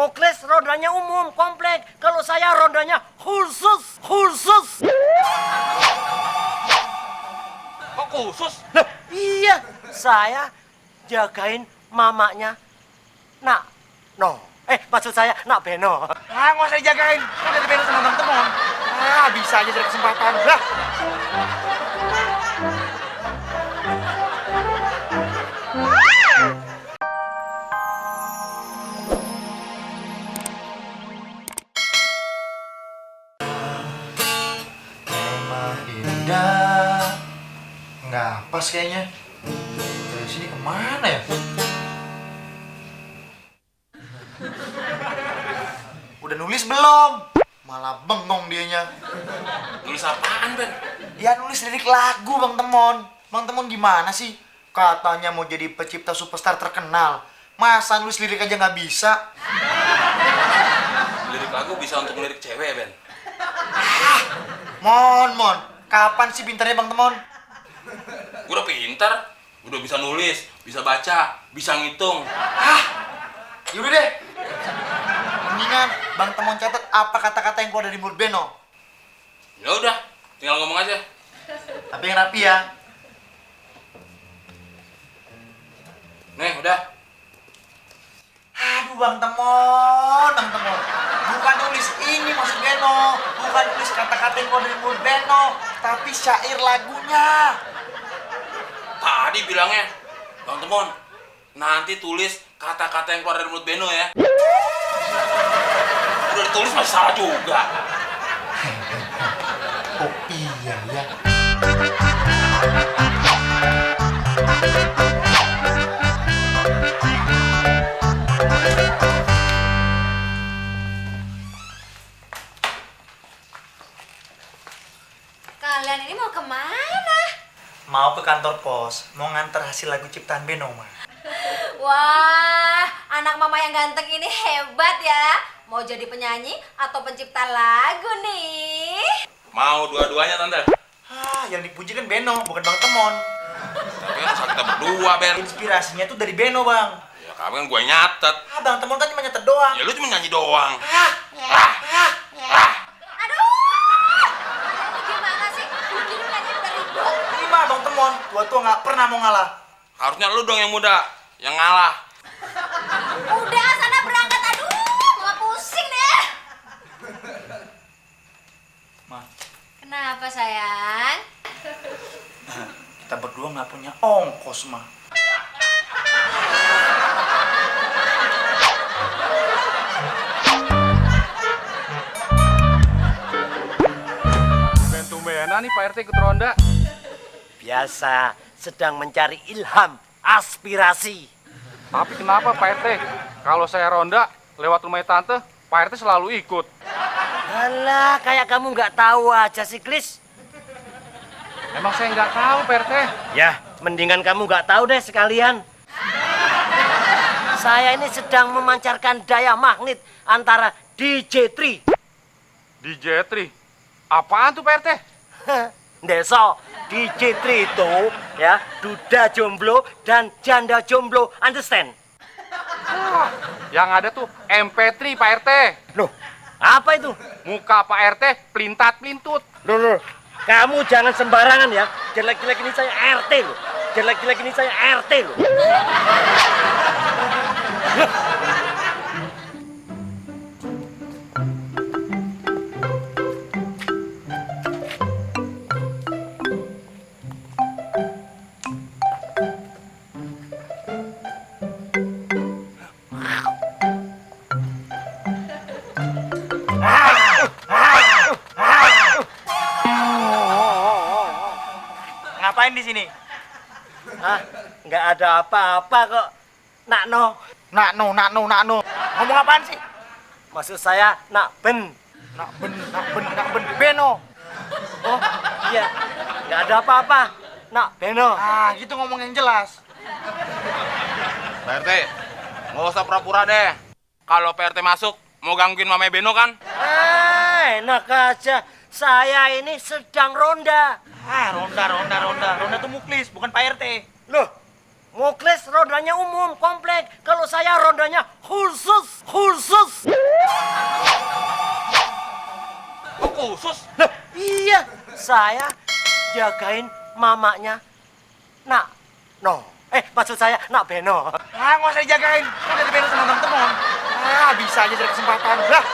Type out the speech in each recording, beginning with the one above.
Muklis rondanya umum, komplek. Kalau saya rondanya khusus. Kok khusus? Loh, iya, saya jagain mamanya Nak No. Maksud saya Nak Beno. Nggak usah dijagain. Kan udah dibela sama Bang Temon. Bisa aja dari kesempatan. Lah. Memang indah. Nggak pas kayaknya. Dari sini kemana ya? Udah nulis belum? Malah bengong dianya. Nulis apaan, Ben? Ya nulis lirik lagu Bang Temon. Bang Temon gimana sih? Katanya mau jadi pencipta superstar terkenal. Masa nulis lirik aja nggak bisa? Lirik lagu bisa untuk lirik cewek, Ben. Mon. Kapan sih pintarnya Bang Temon? Gue udah pintar. Udah bisa nulis, bisa baca, bisa ngitung. Yaudah deh. Mendingan Bang Temon catat apa kata-kata yang keluar dari mulut Beno. Ya udah, tinggal ngomong aja. Tapi yang rapi ya. Nih, udah. Aduh Bang Temon. Bukan tulis ini maksud Beno. Bukan tulis kata-kata yang keluar dari mulut Beno. Tapi syair lagunya. Tadi bilangnya, Bang Temon, nanti tulis kata-kata yang keluar dari mulut Beno ya. Udah ditulis masih salah juga. Oh iya ya. Kalian ini mau kemana? Mau ke kantor pos, mau nganter hasil lagu ciptaan Beno, Ma. Wah, anak mama yang ganteng ini hebat ya. Mau jadi penyanyi atau pencipta lagu nih? Mau dua-duanya, Tante. Yang dipuji kan Beno, bukan Bang Temon. Tapi kan asal kita berdua, Ben. Inspirasinya tuh dari Beno, Bang. Ya, kamu kan gue nyatet. Bang Temon kan cuma nyetet doang. Ya, lu cuma nyanyi doang. Aduh, ini gimana sih? Jadi nyanyi udah ribut. Terima Bang Temon, tua-tua nggak pernah mau ngalah. Harusnya lu dong yang muda, yang ngalah. Udah, sana berangkat. Aduh, mama pusing deh. Ma, Kenapa sayang? kita berdua nggak punya ongkos, Ma. Tumben-tumbenan nih Pak RT ikut ronda. Biasa, sedang mencari ilham, aspirasi. Tapi kenapa Pak RT? Kalau saya ronda lewat rumah tante, Pak RT selalu ikut. Alah, kayak kamu nggak tahu aja sih, Klis. Emang saya nggak tahu Pak RT. Ya, mendingan kamu nggak tahu deh sekalian. Saya ini sedang memancarkan daya magnet antara DJ3. DJ Tri. Apaan tuh Pak RT? Deso, DJ3 itu ya, duda jomblo dan janda jomblo, understand? Yang ada tuh MP3 Pak RT. Loh, apa itu? Muka Pak RT pelintat-pelintut. Loh, kamu jangan sembarangan ya. Jelek-jelek ini saya RT loh. Jelek-jelek ini saya RT loh. Ngapain di sini? Nggak ada apa-apa kok. Nakno. Nakno. Ngomong apaan sih? Maksud saya nak ben. Nak ben. Beno. Oh, iya. Nggak ada apa-apa. Nak Beno. Gitu ngomong yang jelas. Pak RT, nggak usah pura-pura deh. Kalau Pak RT masuk, mau gangguin Mama Beno kan? Enak aja. Saya ini sedang ronda. Ronda tuh Muklis, bukan Pak RT. Loh, Muklis rodanya umum, komplek. Kalau saya rodanya khusus. Oh, khusus? Nah, iya, saya jagain mamanya Nak maksud saya Nak Beno. Ah, nggak usah dijagain. Udah diberes sama Bang Temon. Ah, bisa aja dari kesempatan. Lah.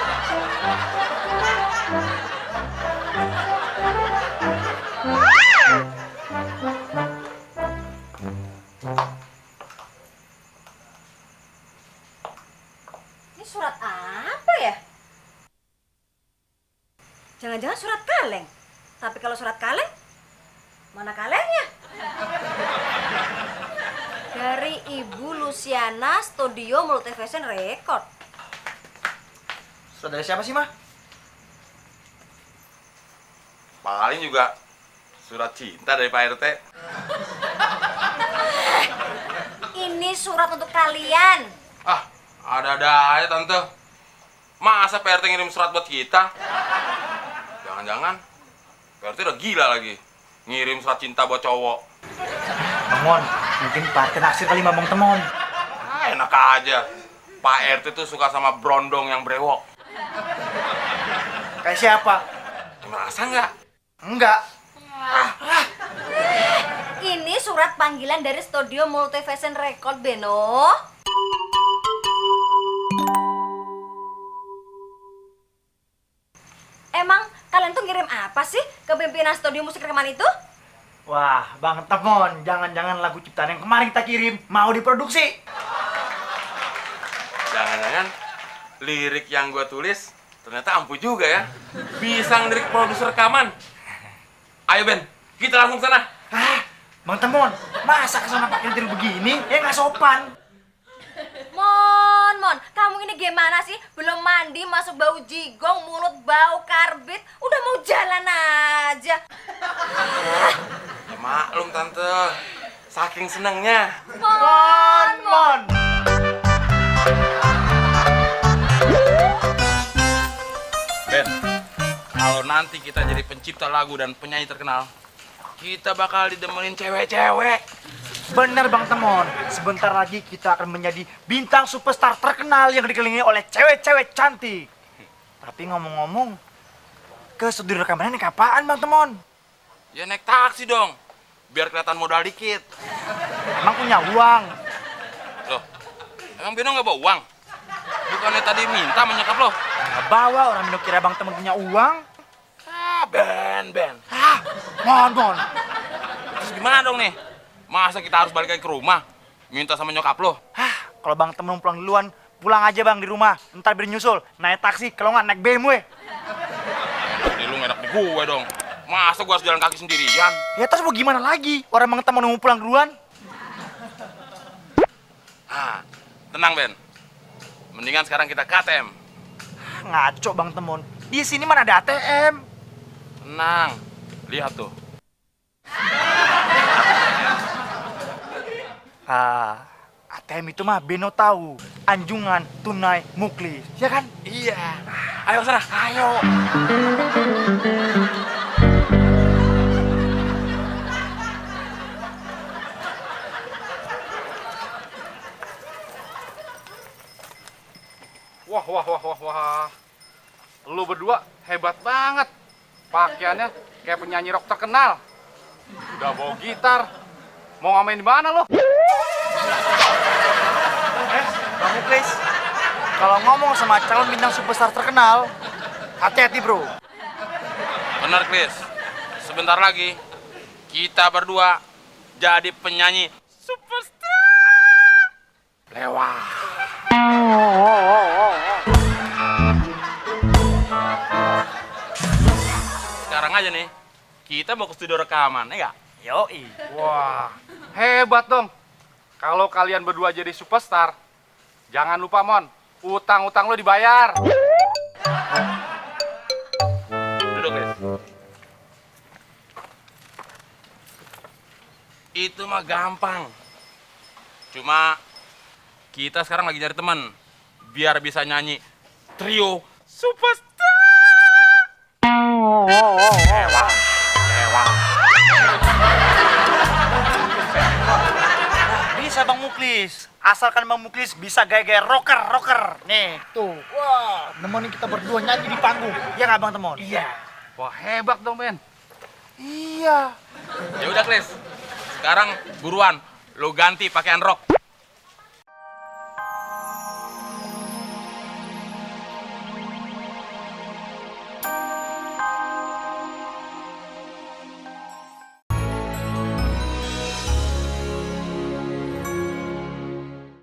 Ini surat apa ya? Jangan-jangan surat kaleng. Tapi kalau surat kaleng, mana kalengnya? Dari Ibu Luciana Studio Multivision Record. Saudara siapa sih, Mah? Paling juga surat cinta dari Pak RT. Ini surat untuk kalian. Ah, ada-ada aja tante. Masa Pak RT ngirim surat buat kita? Jangan-jangan Pak RT udah gila lagi. Ngirim surat cinta buat cowok. Bang Mon, mungkin Pak naksir kali sama Bang Temon. Ah, enak aja. Pak RT tuh suka sama brondong yang brewok. Kayak siapa? Merasa nggak? Enggak. Ini surat panggilan dari Studio Multivision Record, Beno. Emang kalian tuh ngirim apa sih ke pimpinan studio musik rekaman itu? Wah, Bang Temon, jangan-jangan lagu ciptaan yang kemarin kita kirim mau diproduksi. Jangan-jangan lirik yang gue tulis ternyata ampuh juga ya. Bisa ngelirik produser rekaman. Ayo Ben, kita langsung sana. Ah, Bang Temon, masa kesana pakai tiru begini? Ya nggak sopan. Mon, kamu ini gimana sih? Belum mandi, masuk bau jigong, mulut bau karbit, udah mau jalan aja. Ya maklum tante, saking senengnya. Mon. Ben, kalau nanti kita jadi pencipta lagu dan penyanyi terkenal, kita bakal didemenin cewek-cewek. Bener Bang Temon, sebentar lagi kita akan menjadi bintang superstar terkenal yang dikelilingi oleh cewek-cewek cantik. Tapi ngomong-ngomong, ke studio rekamannya naik apaan Bang Temon? Ya naik taksi dong, biar kelihatan modal dikit. Emang punya uang? Loh, emang Beno nggak bawa uang? Bukannya tadi minta menyekap lo? Nggak bawa, orang Mino kira Bang Temon punya uang. Ah, Ben. Ah, Mon. Terus gimana dong nih? Masa kita harus balik lagi ke rumah? Minta sama nyokap lo? Hah, kalau Bang Temon pulang duluan, pulang aja Bang di rumah. Ntar biar nyusul, naik taksi, kalau nggak naik BMW. Jadi lu ngedak di gue dong. Masa gue harus jalan kaki sendirian? Ya terus mau gimana lagi? Orang Bang Temon mau pulang duluan. Ah, tenang Ben. Mendingan sekarang kita ke ATM. Ngaco Bang Temon, di sini mana ada ATM? Tenang, lihat tuh. ATM itu mah Beno tahu. Anjungan tunai muklis, ya kan? Iya. Ayo sana. Ayo. Wah. Lu berdua hebat banget. Pakaiannya kayak penyanyi rock terkenal. Udah bawa gitar. Mau ngamen di mana lo? Bang Muklis, kalau ngomong sama calon bintang superstar terkenal, hati-hati bro. Benar, Chris. Sebentar lagi kita berdua jadi penyanyi superstar. Lewat. Sekarang aja nih, kita mau ke studio rekaman, ya nggak? Yoi. Wah, hebat dong. Kalau kalian berdua jadi superstar, jangan lupa Mon, utang-utang lo dibayar. Duduk, Chris. Itu mah gampang. Cuma kita sekarang lagi nyari teman biar bisa nyanyi trio superstar. Bisa bisa Bang Muklis. Asalkan Bang Muklis bisa gaya-gaya rocker. Nih, tuh. Wah, nemenin kita berdua nyanyi di panggung. Iya nggak Bang Temon? Iya. Wah, hebat dong, men. Iya. Ya udah, Klis. Sekarang buruan lo ganti pakaian rock.